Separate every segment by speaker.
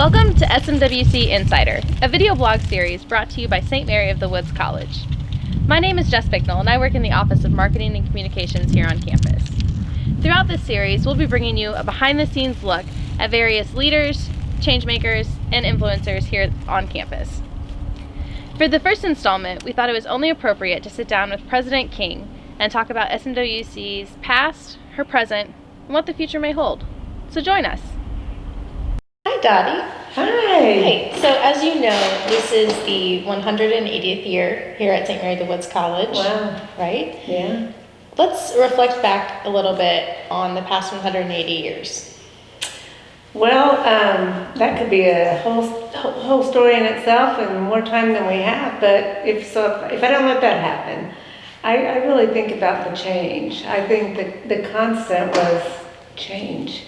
Speaker 1: Welcome to SMWC Insider, a video blog series brought to you by St. Mary of the Woods College. My name is Jess Bicknell, and I work in the Office of Marketing and Communications here on campus. Throughout this series, we'll be bringing you a behind-the-scenes look at various leaders, changemakers, and influencers here on campus. For the first installment, we thought it was only appropriate to sit down with President King and talk about SMWC's past, her present, and what the future may hold. So join us.
Speaker 2: Hi, Dottie.
Speaker 3: Hi.
Speaker 2: Hey, so as you know, this is the 180th year here at St. Mary of the Woods College.
Speaker 3: Wow.
Speaker 2: Right?
Speaker 3: Yeah.
Speaker 2: Let's reflect back a little bit on the past 180 years.
Speaker 3: Well, that could be a whole story in itself and more time than we have. But if I don't let that happen, I really think about the change. I think that the constant was change.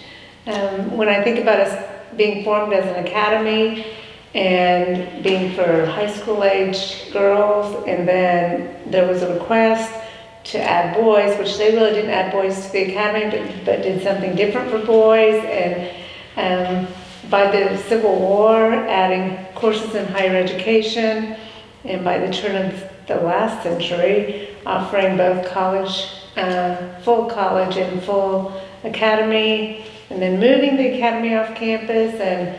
Speaker 3: When I think about us being formed as an academy and being for high school age girls, and then there was a request to add boys, which they really didn't add boys to the academy, but did something different for boys, and by the Civil War, adding courses in higher education, and by the turn of the last century, offering both college, full college and full academy, and then moving the academy off campus. And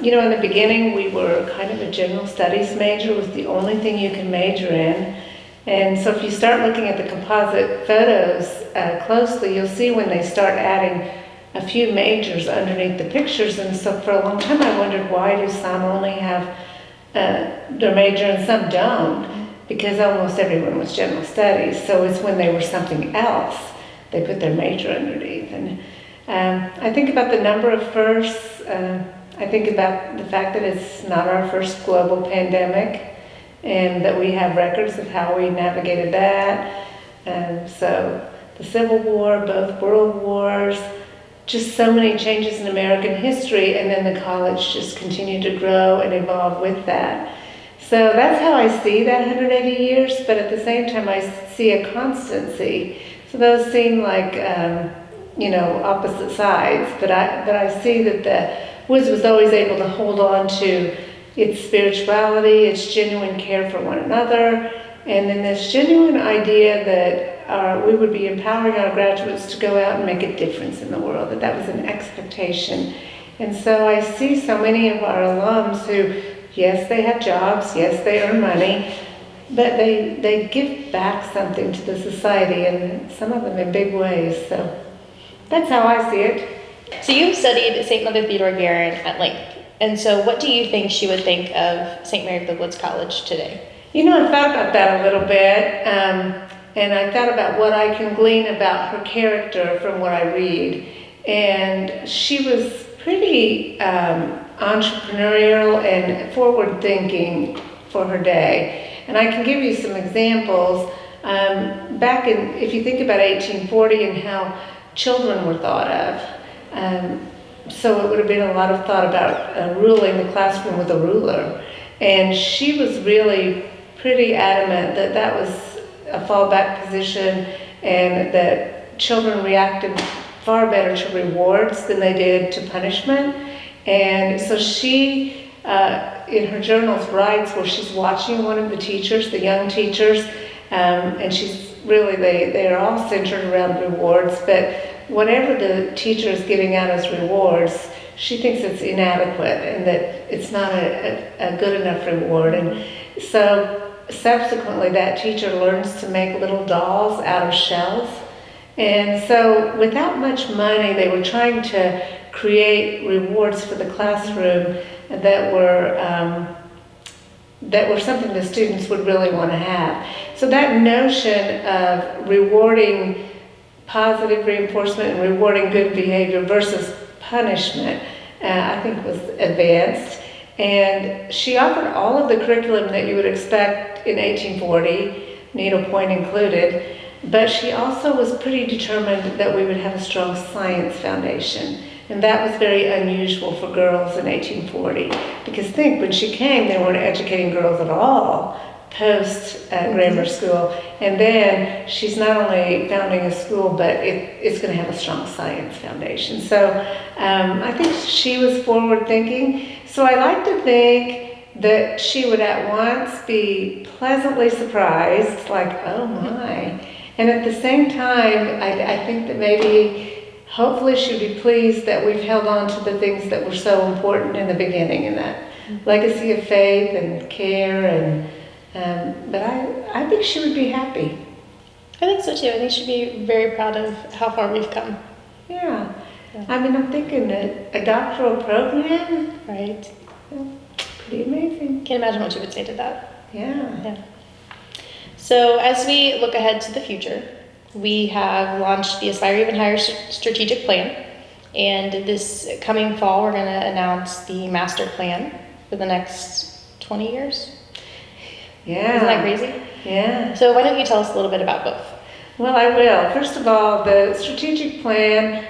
Speaker 3: in the beginning we were kind of a general studies major. It was the only thing you can major in. And so if you start looking at the composite photos closely, you'll see when they start adding a few majors underneath the pictures. And so for a long time I wondered, why do some only have their major and some don't? Because almost everyone was general studies. So it's when they were something else they put their major underneath. And I think about the number of firsts. I think about the fact that it's not our first global pandemic, and that we have records of how we navigated that. So the Civil War, both world wars, just so many changes in American history, and then the college just continued to grow and evolve with that. So that's how I see that 180 years, but at the same time I see a constancy. So those seem like opposite sides, but I see that the Woods was always able to hold on to its spirituality, its genuine care for one another, and then this genuine idea that we would be empowering our graduates to go out and make a difference in the world, that was an expectation. And so I see so many of our alums who, yes, they have jobs, yes, they earn money, but they give back something to the society, and some of them in big ways. So that's how I see it.
Speaker 2: So you've studied St. Mother Theodore Garrett at length. And so what do you think she would think of St. Mary of the Woods College today?
Speaker 3: I've thought about that a little bit, and I thought about what I can glean about her character from what I read. And she was pretty entrepreneurial and forward-thinking for her day. And I can give you some examples. If you think about 1840 and how children were thought of, so it would have been a lot of thought about ruling the classroom with a ruler. And she was really pretty adamant that that was a fallback position, and that children reacted far better to rewards than they did to punishment. And so she, in her journals, writes where she's watching one of the teachers, the young teachers, and she's really, they are all centered around rewards, but whatever the teacher is giving out as rewards, she thinks it's inadequate and that it's not a good enough reward. And so subsequently that teacher learns to make little dolls out of shells. And so without much money, they were trying to create rewards for the classroom that were something the students would really want to have. So that notion of rewarding positive reinforcement and rewarding good behavior versus punishment, I think was advanced. And she offered all of the curriculum that you would expect in 1840, needlepoint included, but she also was pretty determined that we would have a strong science foundation. And that was very unusual for girls in 1840. Because think, when she came, they weren't educating girls at all. post grammar school. And then she's not only founding a school, but it's going to have a strong science foundation. So I think she was forward thinking. So I like to think that she would at once be pleasantly surprised, like, oh my. And at the same time, I think that maybe, hopefully she'd be pleased that we've held on to the things that were so important in the beginning, and that legacy of faith and care. But I think she would be happy.
Speaker 2: I think so too. I think she'd be very proud of how far we've come.
Speaker 3: Yeah. I mean, I'm thinking that a doctoral program,
Speaker 2: Right.
Speaker 3: pretty amazing.
Speaker 2: Can't imagine what you would say to that.
Speaker 3: Yeah.
Speaker 2: So as we look ahead to the future, we have launched the Aspire Even Higher strategic plan. And this coming fall, we're going to announce the master plan for the next 20 years.
Speaker 3: Yeah.
Speaker 2: Isn't that crazy?
Speaker 3: Yeah.
Speaker 2: So why don't you tell us a little bit about both?
Speaker 3: Well, I will. First of all, the strategic plan,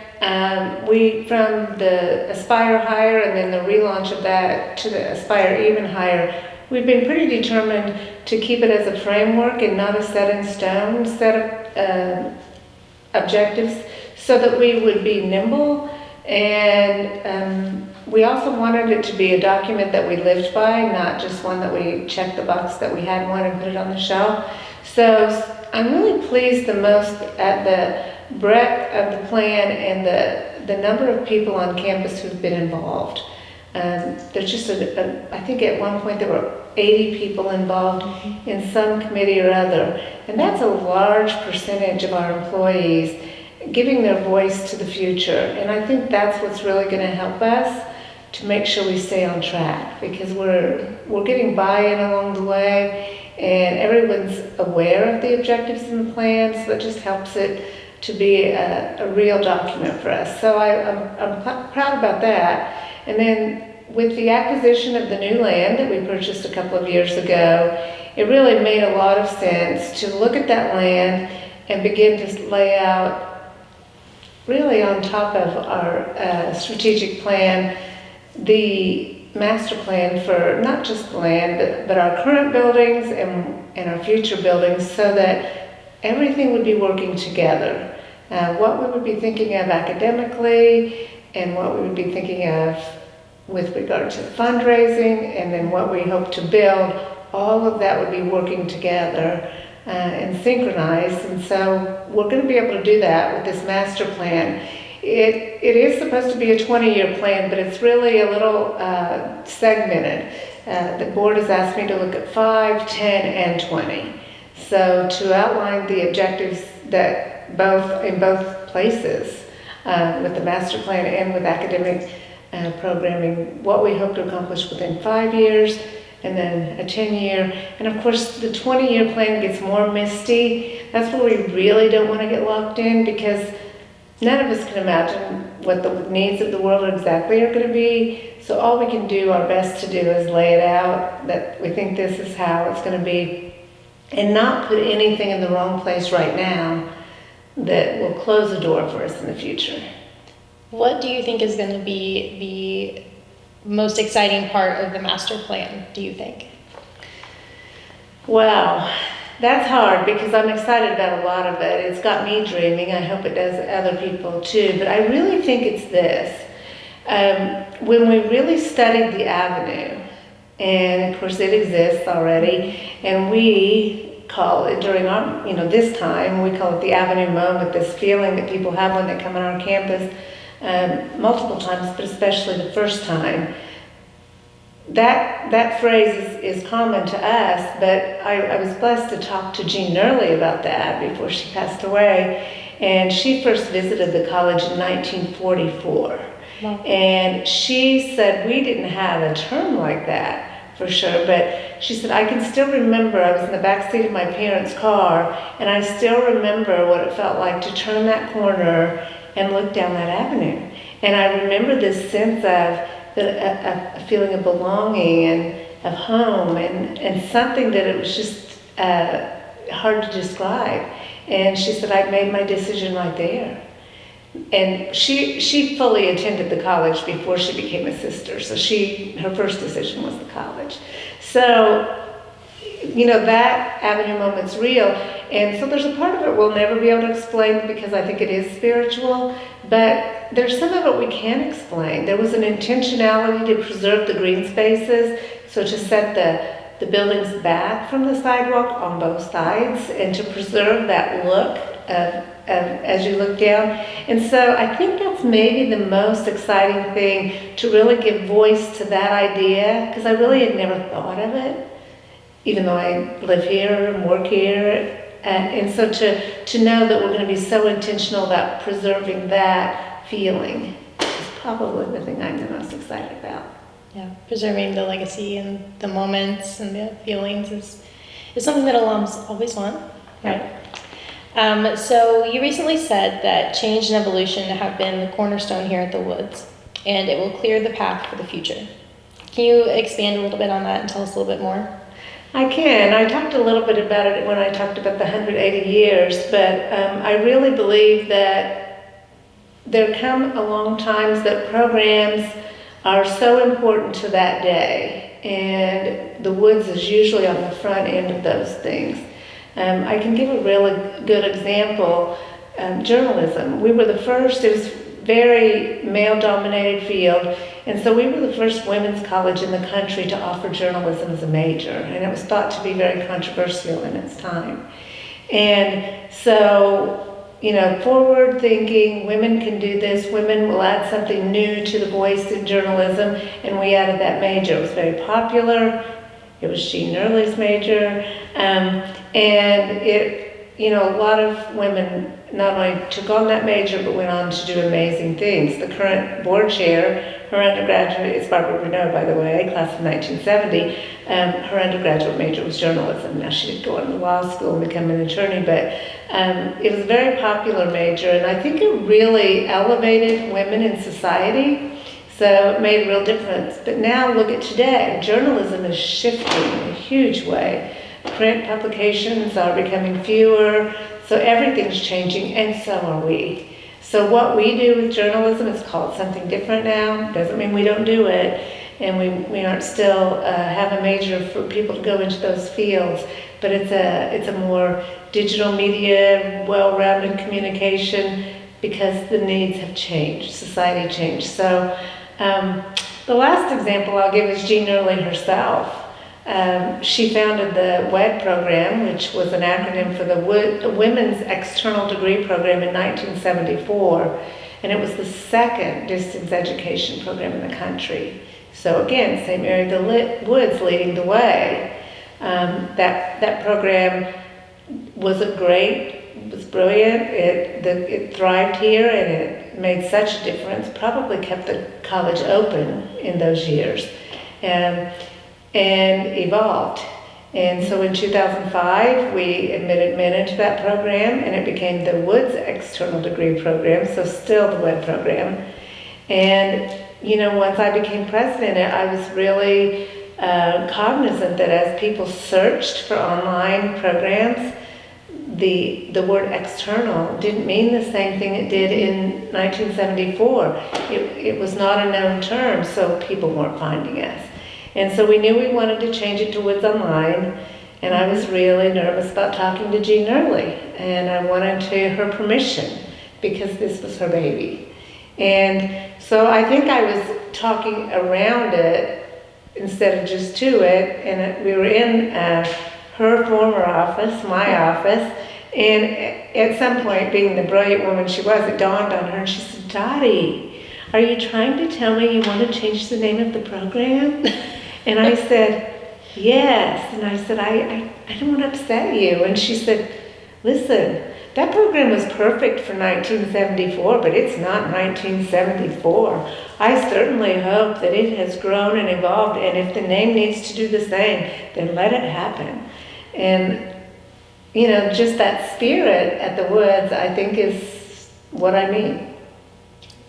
Speaker 3: from the Aspire Higher and then the relaunch of that to the Aspire Even Higher, we've been pretty determined to keep it as a framework and not a set in stone set of objectives, so that we would be nimble. And we also wanted it to be a document that we lived by, not just one that we checked the box that we had one and put it on the shelf. So I'm really pleased the most at the breadth of the plan and the number of people on campus who've been involved. There's just I think at one point there were 80 people involved in some committee or other, and that's a large percentage of our employees giving their voice to the future. And I think that's what's really going to help us to make sure we stay on track, because we're getting buy-in along the way, and everyone's aware of the objectives in the plan, so it just helps it to be a real document for us. So I'm proud about that. And then with the acquisition of the new land that we purchased a couple of years ago, it really made a lot of sense to look at that land and begin to lay out, really on top of our strategic plan, the master plan for not just the land, but our current buildings and our future buildings, so that everything would be working together. What we would be thinking of academically, and what we would be thinking of with regard to fundraising, and then what we hope to build, all of that would be working together and synchronized. And so we're going to be able to do that with this master plan. It is supposed to be a 20-year plan, but it's really a little segmented. The board has asked me to look at 5, 10, and 20. So to outline the objectives that in both places, with the master plan and with academic programming, what we hope to accomplish within 5 years, and then a 10-year. And of course, the 20-year plan gets more misty. That's where we really don't want to get locked in, because none of us can imagine what the needs of the world exactly are going to be. So all we can do our best to do is lay it out, that we think this is how it's going to be, and not put anything in the wrong place right now that will close the door for us in the future.
Speaker 2: What do you think is going to be the most exciting part of the master plan, do you think?
Speaker 3: Wow, that's hard, because I'm excited about a lot of it. It's got me dreaming. I hope it does other people too. But I really think it's this. When we really studied the avenue, and of course it exists already, and we call it during our, this time, we call it the avenue moment, this feeling that people have when they come on our campus, multiple times, but especially the first time. That phrase is common to us, but I was blessed to talk to Jean Nerley about that before she passed away. And she first visited the college in 1944. Wow. And she said we didn't have a term like that for sure, but she said, I can still remember, I was in the back seat of my parents' car, and I still remember what it felt like to turn that corner and look down that avenue. And I remember this sense of a feeling of belonging and of home, and something that it was just hard to describe. And she said, I made my decision right there. And she fully attended the college before she became a sister, so her first decision was the college. So that avenue moment's real. And so there's a part of it we'll never be able to explain because I think it is spiritual, but there's some of it we can explain. There was an intentionality to preserve the green spaces, so to set the buildings back from the sidewalk on both sides and to preserve that look of as you look down. And so I think that's maybe the most exciting thing, to really give voice to that idea, because I really had never thought of it, even though I live here and work here. And so to know that we're going to be so intentional about preserving that feeling is probably the thing I'm the most excited about.
Speaker 2: Yeah, preserving the legacy and the moments and the feelings is something that alums always want, right? So you recently said that change and evolution have been the cornerstone here at the Woods, and it will clear the path for the future. Can you expand a little bit on that and tell us a little bit more?
Speaker 3: I can. I talked a little bit about it when I talked about the 180 years, but I really believe that there come along times that programs are so important to that day, and the Woods is usually on the front end of those things. I can give a really good example. Journalism. We were the first. It was very male-dominated field, and so we were the first women's college in the country to offer journalism as a major, and it was thought to be very controversial in its time. And so, forward thinking, women can do this, women will add something new to the voice in journalism, and we added that major. It was very popular. It was Jean Early's major, and a lot of women not only took on that major, but went on to do amazing things. The current board chair, her undergraduate, it's Barbara Renaud, by the way, class of 1970, her undergraduate major was journalism. Now she did go on to law school and become an attorney, but it was a very popular major, and I think it really elevated women in society. So it made a real difference. But now look at today. Journalism is shifting in a huge way. Print publications are becoming fewer, so everything's changing, and so are we. So what we do with journalism is called something different now. Doesn't mean we don't do it, and we aren't still have a major for people to go into those fields, but it's a more digital media, well-rounded communication, because the needs have changed, society changed. So the last example I'll give is Jean Early herself. She founded the WED program, which was an acronym for the Women's External Degree Program in 1974, and it was the second distance education program in the country. So again, St. Mary of the Woods leading the way. That program was brilliant. It thrived here, and it made such a difference. Probably kept the college open in those years, and evolved. And so in 2005, we admitted men into that program, and it became the Woods External Degree Program, so still the WED program. And once I became president, I was really cognizant that as people searched for online programs, the word external didn't mean the same thing it did in 1974. It was not a known term, so people weren't finding us. And so we knew we wanted to change it to Woods Online, and I was really nervous about talking to Jean Early, and I wanted her permission because this was her baby. And so I think I was talking around it instead of just to it, and we were in her former office, my office, and at some point, being the brilliant woman she was, it dawned on her, and she said, "Dottie, are you trying to tell me you want to change the name of the program?" And I said, "Yes." And I said, I don't want to upset you. And she said, "Listen, that program was perfect for 1974, but it's not 1974. I certainly hope that it has grown and evolved, and if the name needs to do the same, then let it happen." And, just that spirit at the Woods, I think, is what I mean.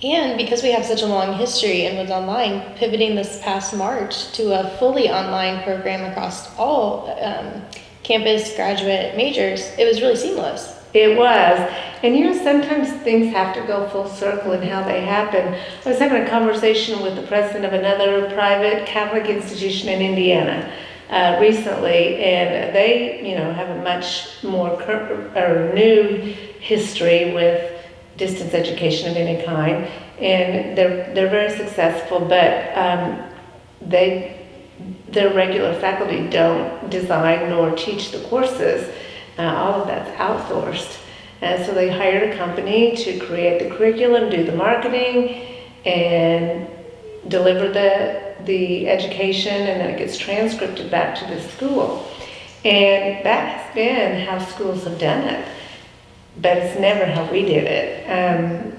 Speaker 2: And because we have such a long history in Woods Online, pivoting this past March to a fully online program across all campus graduate majors, it was really seamless.
Speaker 3: It was. And sometimes things have to go full circle in how they happen. I was having a conversation with the president of another private Catholic institution in Indiana, recently, and they, have a much more new history with distance education of any kind, and they're very successful, but their regular faculty don't design nor teach the courses. All of that's outsourced. And so they hired a company to create the curriculum, do the marketing, and deliver the education, and then it gets transcribed back to the school. And that has been how schools have done it, but it's never how we did it.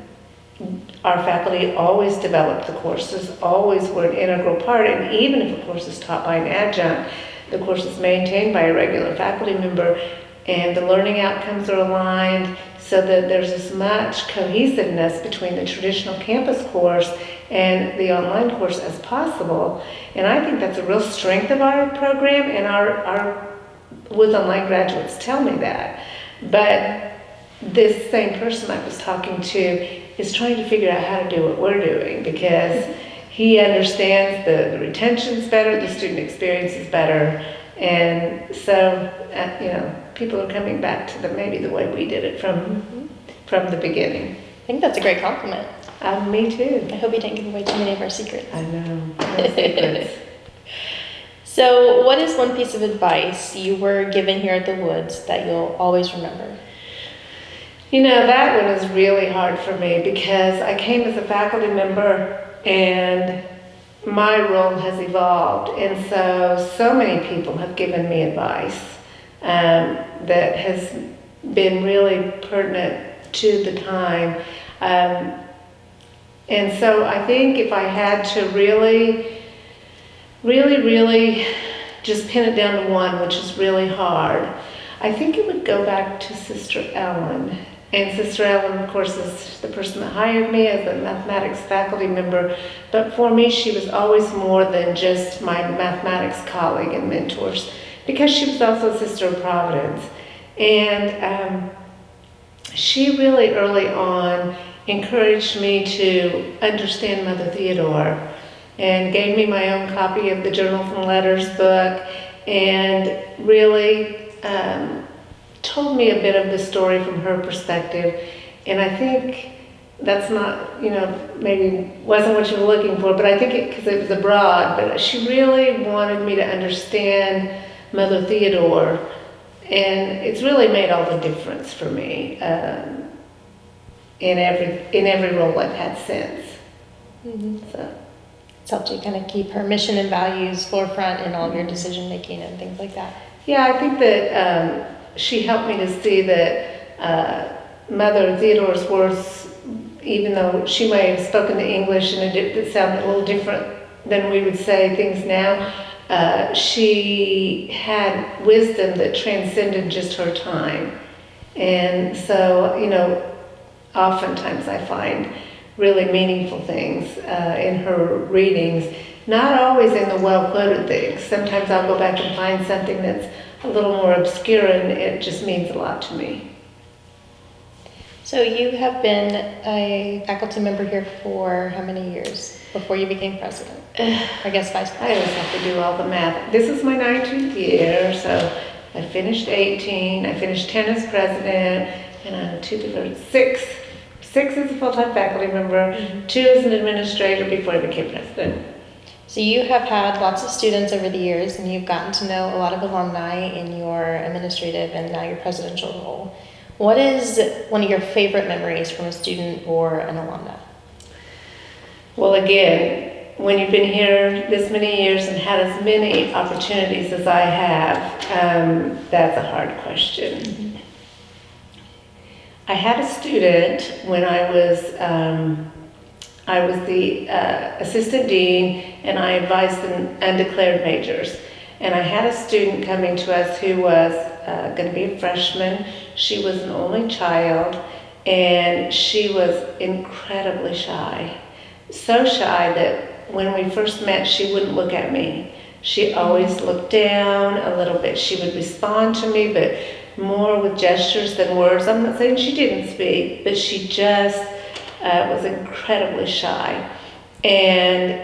Speaker 3: Our faculty always developed the courses, always were an integral part, and even if a course is taught by an adjunct, the course is maintained by a regular faculty member, and the learning outcomes are aligned so that there's as much cohesiveness between the traditional campus course and the online course as possible. And I think that's a real strength of our program, and our Woods Online graduates tell me that. But this same person I was talking to is trying to figure out how to do what we're doing, because he understands the retention's better, the student experience is better, and so people are coming back to maybe the way we did it from the beginning.
Speaker 2: I think that's a great compliment.
Speaker 3: Me too.
Speaker 2: I hope you didn't give away too many of our secrets.
Speaker 3: I know, no secrets.
Speaker 2: So, what is one piece of advice you were given here at the Woods that you'll always remember?
Speaker 3: That one is really hard for me because I came as a faculty member and my role has evolved, and so many people have given me advice that has been really pertinent to the time. And so I think if I had to really just pin it down to one, which is really hard, I think it would go back to Sister Ellen. And Sister Ellen, of course, is the person that hired me as a mathematics faculty member. But for me, she was always more than just my mathematics colleague and mentors, because she was also a Sister of Providence. And she really early on encouraged me to understand Mother Theodore, and gave me my own copy of the Journals and Letters book, and really told me a bit of the story from her perspective. And I think that's not, maybe wasn't what you were looking for, but I think because it was abroad, but she really wanted me to understand Mother Theodore, and it's really made all the difference for me in every role I've had since.
Speaker 2: Mm-hmm.
Speaker 3: So.
Speaker 2: It's helped you kind of keep her mission and values forefront in all of your decision making and things like that.
Speaker 3: Yeah, I think that she helped me to see that Mother Theodore's words, even though she may have spoken the English and it sounded a little different than we would say things now, she had wisdom that transcended just her time. And so, oftentimes I find really meaningful things in her readings, not always in the well-quoted things. Sometimes I'll go back and find something that's a little more obscure, and it just means a lot to me.
Speaker 2: So you have been a faculty member here for how many years before you became president? I guess vice president.
Speaker 3: I always have to do all the math. This is my 19th year, so I finished 18. I finished 10 as president, and I'm 6 as a full-time faculty member, 2 as an administrator before I became president.
Speaker 2: So you have had lots of students over the years, and you've gotten to know a lot of alumni in your administrative and now your presidential role. What is one of your favorite memories from a student or an alumna?
Speaker 3: Well, again, when you've been here this many years and had as many opportunities as I have, that's a hard question. Mm-hmm. I had a student when I was the assistant dean, and I advised the undeclared majors. And I had a student coming to us who was going to be a freshman. She was an only child, and she was incredibly shy. So shy that when we first met, she wouldn't look at me. She always looked down a little bit. She would respond to me, but more with gestures than words. I'm not saying she didn't speak, but she just was incredibly shy. And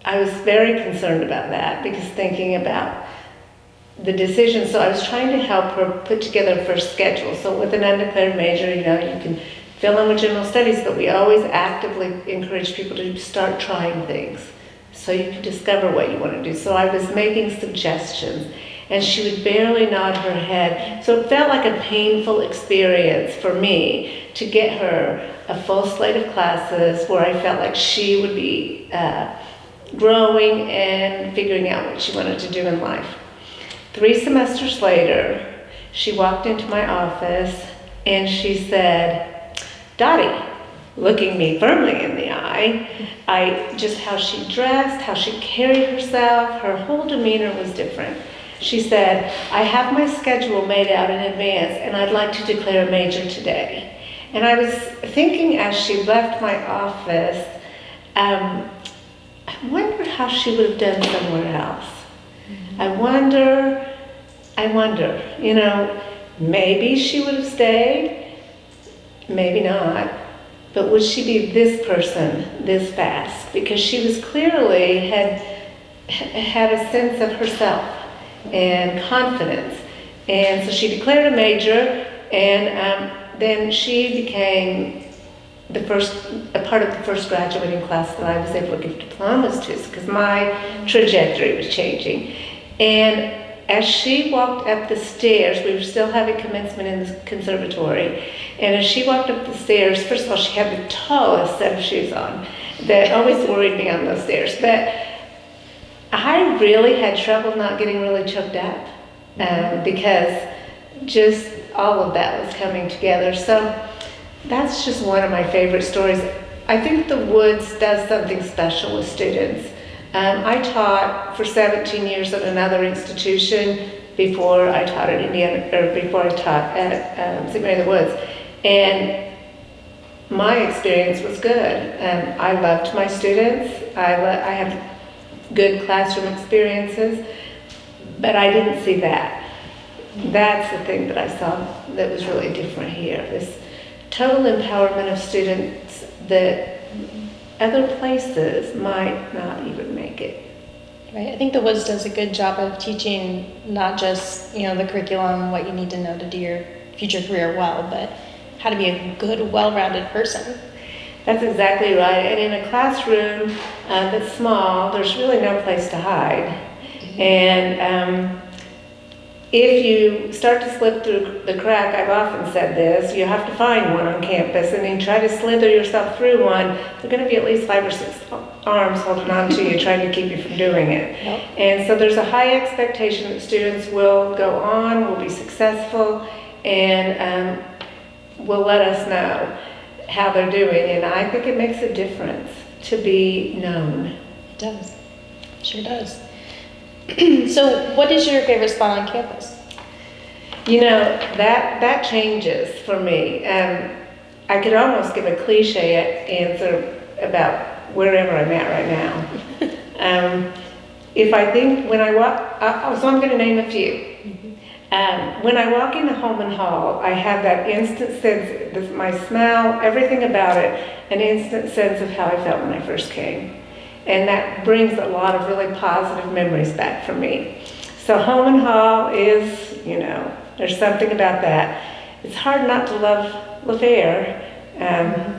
Speaker 3: I was very concerned about that, because thinking about the decision. So I was trying to help her put together a first schedule. So with an undeclared major, you can fill in with general studies, but we always actively encourage people to start trying things so you can discover what you want to do. So I was making suggestions, and she would barely nod her head. So it felt like a painful experience for me to get her a full slate of classes where I felt like she would be growing and figuring out what she wanted to do in life. 3 semesters later, she walked into my office and she said, "Dottie," looking me firmly in the eye, just how she dressed, how she carried herself, her whole demeanor was different. She said, "I have my schedule made out in advance and I'd like to declare a major today." And I was thinking as she left my office, I wonder how she would have done somewhere else. I wonder, maybe she would have stayed, maybe not, but would she be this person this fast? Because she was clearly had a sense of herself and confidence. And so she declared a major, and then she became a part of the first graduating class that I was able to give diplomas to, because my trajectory was changing. And as she walked up the stairs, we were still having commencement in the conservatory, and as she walked up the stairs, first of all, she had the tallest set of shoes on. That always worried me on those stairs, but I really had trouble not getting really choked up, because just all of that was coming together. So that's just one of my favorite stories. I think the Woods does something special with students. I taught for 17 years at another institution before I taught at St. Mary of the Woods, and my experience was good. I loved my students. I had good classroom experiences, but I didn't see that. That's the thing that I saw that was really different here. This total empowerment of students that other places might not even make it.
Speaker 2: Right. I think the Woods does a good job of teaching not just, the curriculum, what you need to know to do your future career well, but how to be a good, well-rounded person.
Speaker 3: That's exactly right. And in a classroom that's small, there's really no place to hide. Mm-hmm. And if you start to slip through the crack, I've often said this, you have to find one on campus, and then try to slither yourself through one. There are going to be at least 5 or 6 arms holding on to you, trying to keep you from doing it. Yep. And so there's a high expectation that students will go on, will be successful, and will let us know how they're doing. And I think it makes a difference to be known.
Speaker 2: It does. It sure does. So what is your favorite spot on campus?
Speaker 3: That changes for me. I could almost give a cliche answer about wherever I'm at right now. If I think when I walk, so I'm going to name a few. Mm-hmm. When I walk into Holman Hall, I have that instant sense, my smell, everything about it, an instant sense of how I felt when I first came. And that brings a lot of really positive memories back for me. So Holman Hall is, there's something about that. It's hard not to love LaFair.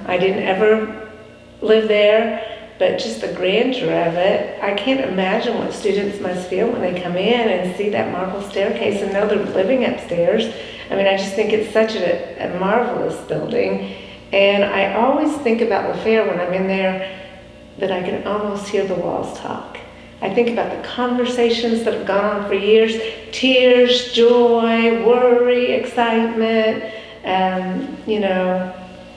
Speaker 3: I didn't ever live there, but just the grandeur of it. I can't imagine what students must feel when they come in and see that marble staircase and know they're living upstairs. I just think it's such a marvelous building. And I always think about LaFair when I'm in there, that I can almost hear the walls talk. I think about the conversations that have gone on for years, tears, joy, worry, excitement.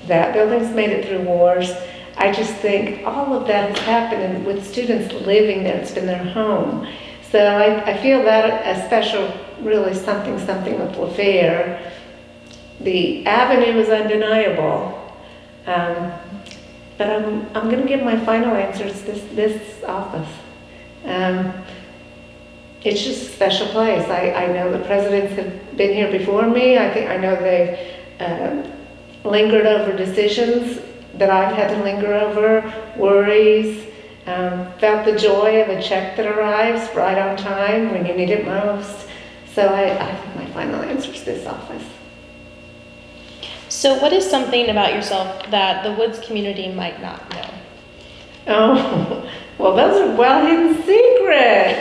Speaker 3: That building's made it through wars. I just think all of that has happened with students living there. It's been their home. So I feel that a special, really something with LaFair. The avenue is undeniable. But I'm going to give my final answer. It's this office. It's just a special place. I know the presidents have been here before me. I know they've lingered over decisions that I've had to linger over, worries, felt the joy of a check that arrives right on time when you need it most. So I think my final answer is this office.
Speaker 2: So what is something about yourself that the Woods community might not know?
Speaker 3: Oh, well, those are well-hidden secrets.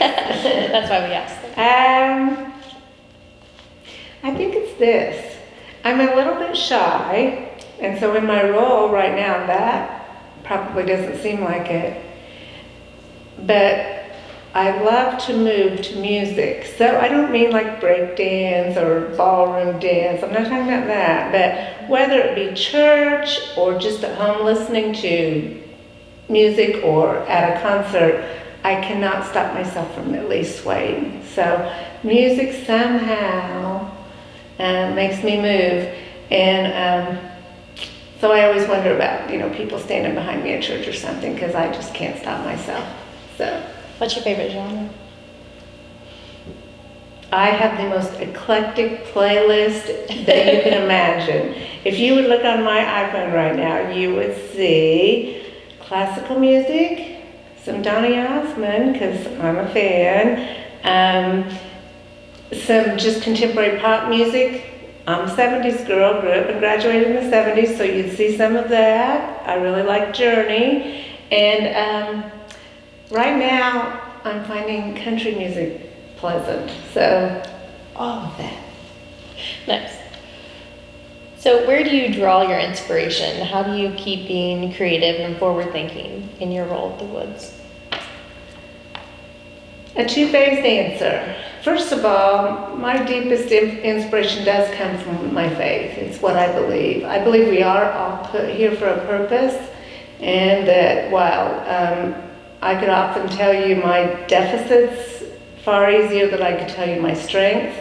Speaker 2: That's why we asked them.
Speaker 3: I think it's this. I'm a little bit shy, and so in my role right now, that probably doesn't seem like it. But I love to move to music. So I don't mean like break dance or ballroom dance. I'm not talking about that. But whether it be church or just at home listening to music or at a concert, I cannot stop myself from at least swaying. So music somehow makes me move. And so I always wonder about, people standing behind me at church or something, because I just can't stop myself. So,
Speaker 2: What's your favorite genre?
Speaker 3: I have the most eclectic playlist that you can imagine. If you would look on my iPhone right now, you would see classical music, some Donny Osmond, because I'm a fan, some just contemporary pop music. I'm a 70s girl, grew up and graduated in the 70s, so you'd see some of that. I really like Journey. And right now, I'm finding country music pleasant. So, all of that.
Speaker 2: Nice. So where do you draw your inspiration? How do you keep being creative and forward-thinking in your role at the Woods?
Speaker 3: A two-phased answer. First of all, my deepest inspiration does come from my faith. It's what I believe. I believe we are all put here for a purpose, and that while I could often tell you my deficits far easier than I could tell you my strengths,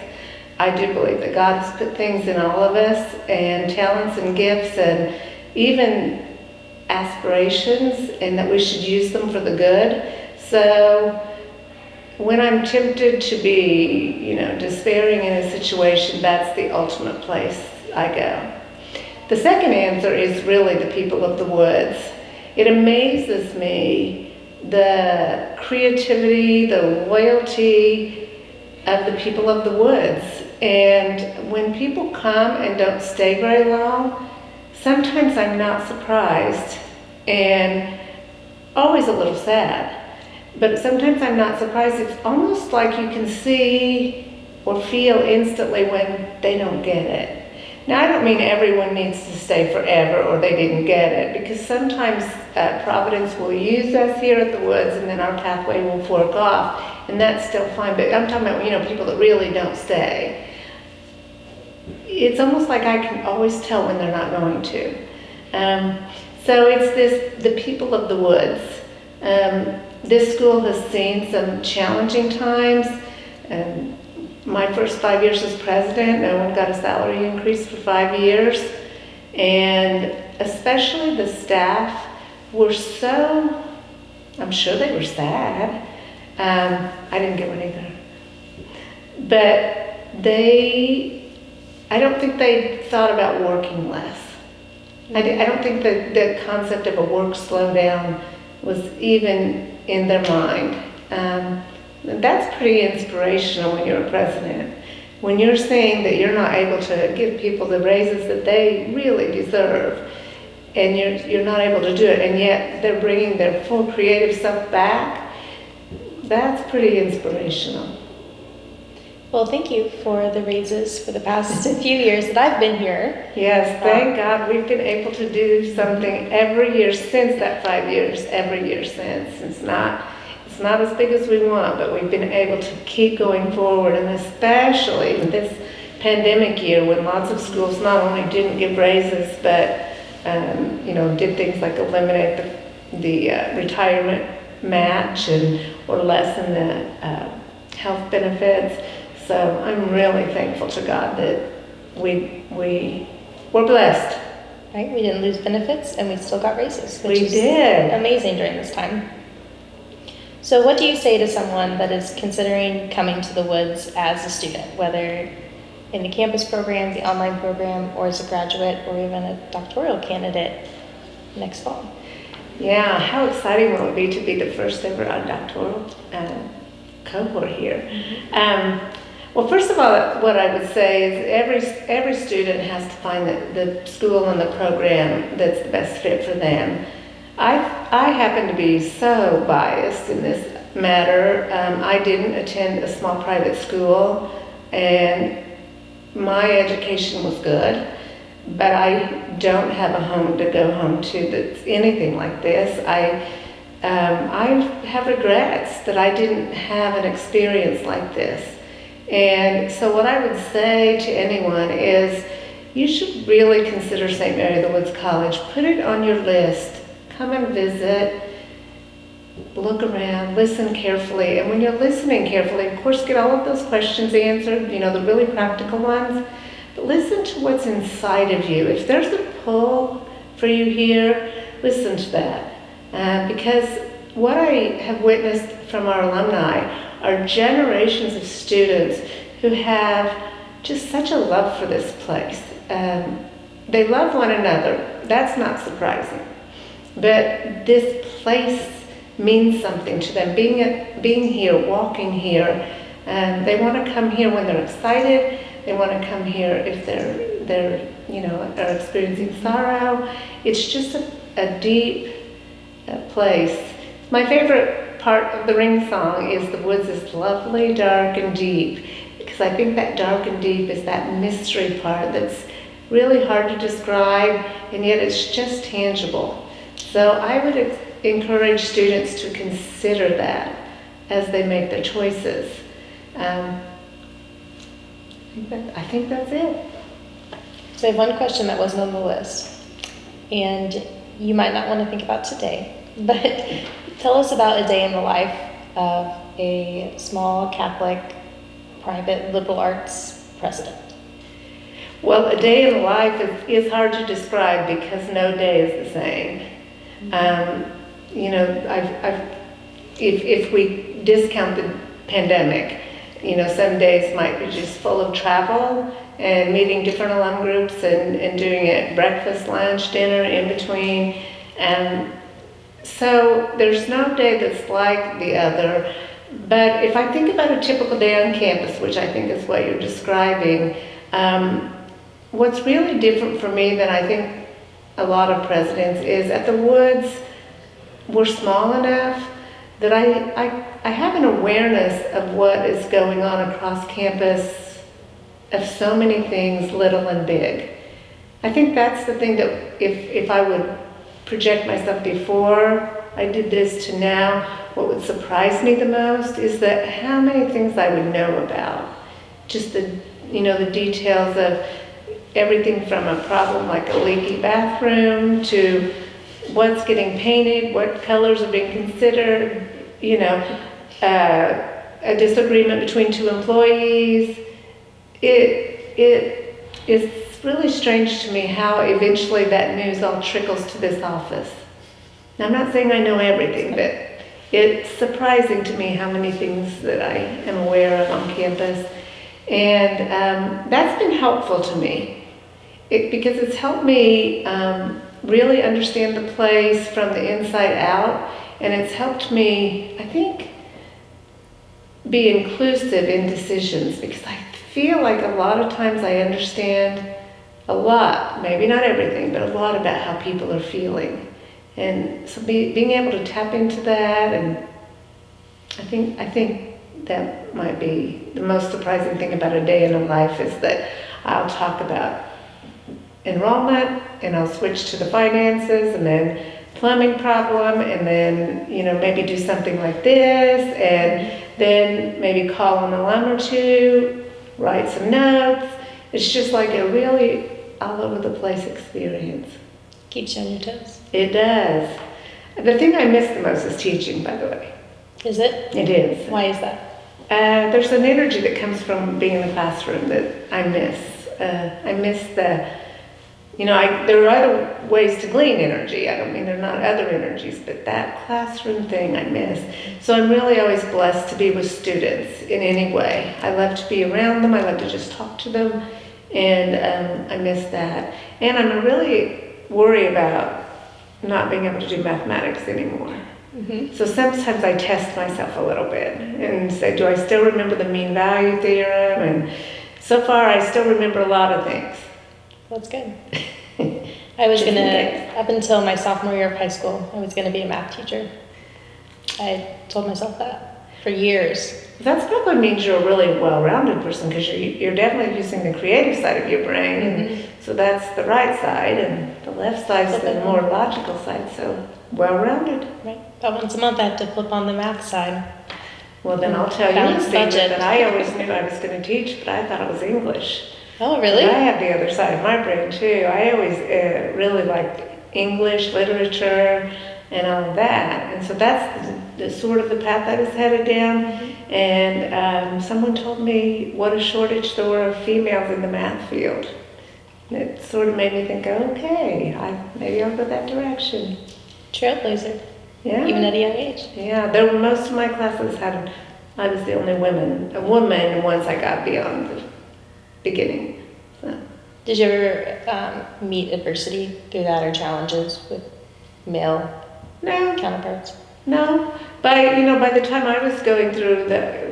Speaker 3: I do believe that God has put things in all of us, and talents and gifts and even aspirations, and that we should use them for the good. So when I'm tempted to be, despairing in a situation, that's the ultimate place I go. The second answer is really the people of the Woods. It amazes me the creativity, the loyalty of the people of the Woods. And when people come and don't stay very long, sometimes I'm not surprised and always a little sad. But sometimes I'm not surprised. It's almost like you can see or feel instantly when they don't get it. Now, I don't mean everyone needs to stay forever or they didn't get it, because sometimes Providence will use us here at the Woods and then our pathway will fork off, and that's still fine. But I'm talking about, people that really don't stay. It's almost like I can always tell when they're not going to. So it's the people of the Woods. This school has seen some challenging times. My first 5 years as president, no one got a salary increase for 5 years. And especially the staff were so, I'm sure they were sad. I didn't get one either. But I don't think they thought about working less. I don't think that the concept of a work slowdown was even in their mind. That's pretty inspirational when you're a president. When you're saying that you're not able to give people the raises that they really deserve, and you're not able to do it, and yet they're bringing their full creative self back, that's pretty inspirational.
Speaker 2: Well, thank you for the raises for the past few years that I've been here.
Speaker 3: Yes, thank God we've been able to do something every year since that 5 years, every year since. It's not as big as we want, but we've been able to keep going forward, and especially in this pandemic year when lots of schools not only didn't give raises, but did things like eliminate the retirement match or lessen the health benefits. So I'm really thankful to God that we were blessed.
Speaker 2: Right, we didn't lose benefits and we still got raises,
Speaker 3: We did.
Speaker 2: Amazing during this time. So what do you say to someone that is considering coming to the Woods as a student, whether in the campus program, the online program, or as a graduate, or even a doctoral candidate next fall?
Speaker 3: Yeah, how exciting will it be to be the first ever doctoral cohort here. Well, first of all, what I would say is every student has to find the school and the program that's the best fit for them. I happen to be so biased in this matter. I didn't attend a small private school, and my education was good, but I don't have a home to go home to that's anything like this. I have regrets that I didn't have an experience like this. And so what I would say to anyone is you should really consider St. Mary of the Woods College. Put it on your list. Come and visit, look around, listen carefully. And when you're listening carefully, of course, get all of those questions answered, the really practical ones. But listen to what's inside of you. If there's a pull for you here, listen to that. Because what I have witnessed from our alumni are generations of students who have just such a love for this place. They love one another. That's not surprising. But this place means something to them. Being here, walking here, they want to come here when they're excited. They want to come here if they're are experiencing sorrow. It's just a deep place. My favorite part of the Ring song is the woods is lovely, dark, and deep, because I think that dark and deep is that mystery part that's really hard to describe, and yet it's just tangible. So I would encourage students to consider that as they make their choices. I think that's it.
Speaker 2: So I have one question that wasn't on the list, and you might not want to think about today, but tell us about a day in the life of a small Catholic private liberal arts president.
Speaker 3: Well, a day in the life is hard to describe because no day is the same. If we discount the pandemic, some days might be just full of travel and meeting different alum groups and doing it breakfast, lunch, dinner, in between. So there's no day that's like the other. But if I think about a typical day on campus, which I think is what you're describing, what's really different for me than I think a lot of presidents is at the Woods, we're small enough that I have an awareness of what is going on across campus, of so many things, little and big. I think that's the thing that if I would project myself before I did this to now, what would surprise me the most is that how many things I would know about. Just the details of everything from a problem like a leaky bathroom to what's getting painted, what colors are being considered, a disagreement between two employees. It is really strange to me how eventually that news all trickles to this office. Now, I'm not saying I know everything, but it's surprising to me how many things that I am aware of on campus. And that's been helpful to me because it's helped me really understand the place from the inside out. And it's helped me, I think, be inclusive in decisions because I feel like a lot of times I understand a lot, maybe not everything, but a lot about how people are feeling. And so being able to tap into that, and I think that might be the most surprising thing about a day in a life is that I'll talk about enrollment and I'll switch to the finances and then plumbing problem and then, maybe do something like this and then maybe call an alum or two, write some notes. It's just like a really all over the place experience.
Speaker 2: Keeps you on your toes.
Speaker 3: It does. The thing I miss the most is teaching, by the way.
Speaker 2: Is it?
Speaker 3: It is.
Speaker 2: Why is that?
Speaker 3: There's an energy that comes from being in the classroom that I miss. I miss there are other ways to glean energy. I don't mean there are not other energies, but that classroom thing I miss. So I'm really always blessed to be with students in any way. I love to be around them. I love to just talk to them. And I miss that. And I'm really worried about not being able to do mathematics anymore. So sometimes I test myself a little bit and say, do I still remember the mean value theorem? And so far, I still remember a lot of things.
Speaker 2: That's good. I was up until my sophomore year of high school, I was gonna be a math teacher. I told myself that for years.
Speaker 3: That probably means you're a really well-rounded person because you're definitely using the creative side of your brain. So that's the right side, and the left side's the more logical side, so well-rounded.
Speaker 2: Right. About once a month, I have to flip on the math side.
Speaker 3: Well, then I'll tell you a
Speaker 2: Balance
Speaker 3: secret
Speaker 2: budget.
Speaker 3: that I always knew I was going to teach, but I thought it was English.
Speaker 2: Oh, really?
Speaker 3: I have the other side of my brain, too. I always really liked English, literature, and all of that. And so that's the sort of the path I was headed down. And someone told me what a shortage there were of females in the math field. And it sort of made me think, okay, maybe I'll go that direction.
Speaker 2: Trailblazer.
Speaker 3: Yeah.
Speaker 2: Even at a young age.
Speaker 3: Yeah, most of my classes I was the only woman once I got beyond the beginning. So.
Speaker 2: Did you ever meet adversity through that or challenges with male counterparts?
Speaker 3: No, by the time I was going through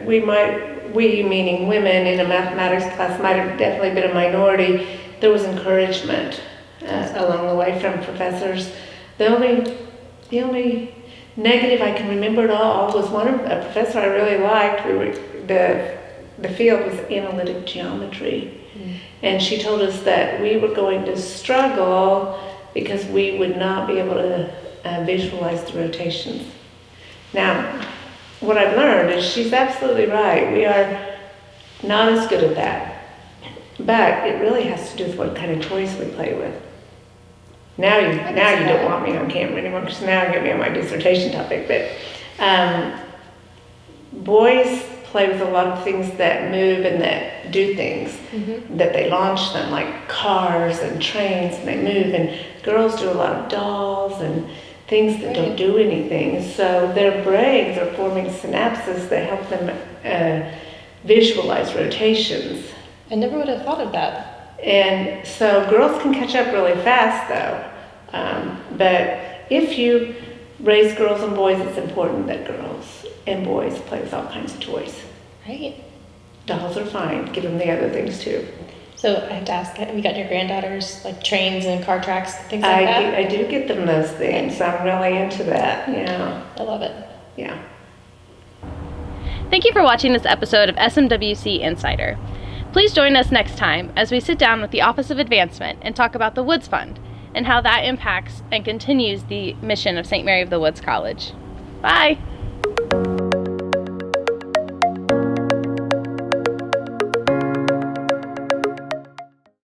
Speaker 3: we meaning women in a mathematics class might have definitely been a minority. There was encouragement along the way from professors. The only negative I can remember at all was a professor I really liked. The field was analytic geometry, and she told us that we were going to struggle because we would not be able to visualize the rotations. Now, what I've learned is she's absolutely right. We are not as good at that, but it really has to do with what kind of toys we play with. Now you don't want me on camera anymore because now you get me on my dissertation topic. But boys play with a lot of things that move and that do things, that they launch them, like cars and trains, and they move. And girls do a lot of dolls and things that don't do anything. So their brains are forming synapses that help them visualize rotations.
Speaker 2: I never would have thought of that.
Speaker 3: And so girls can catch up really fast, though. But if you raise girls and boys, it's important that girls and boys play with all kinds of toys.
Speaker 2: Right.
Speaker 3: Dolls are fine. Give them the other things, too.
Speaker 2: So I have to ask, have you got your granddaughters, like trains and car tracks, things like that?
Speaker 3: I do get them those things. I'm really into that, yeah.
Speaker 2: I love it.
Speaker 3: Yeah.
Speaker 1: Thank you for watching this episode of SMWC Insider. Please join us next time as we sit down with the Office of Advancement and talk about the Woods Fund and how that impacts and continues the mission of St. Mary of the Woods College. Bye!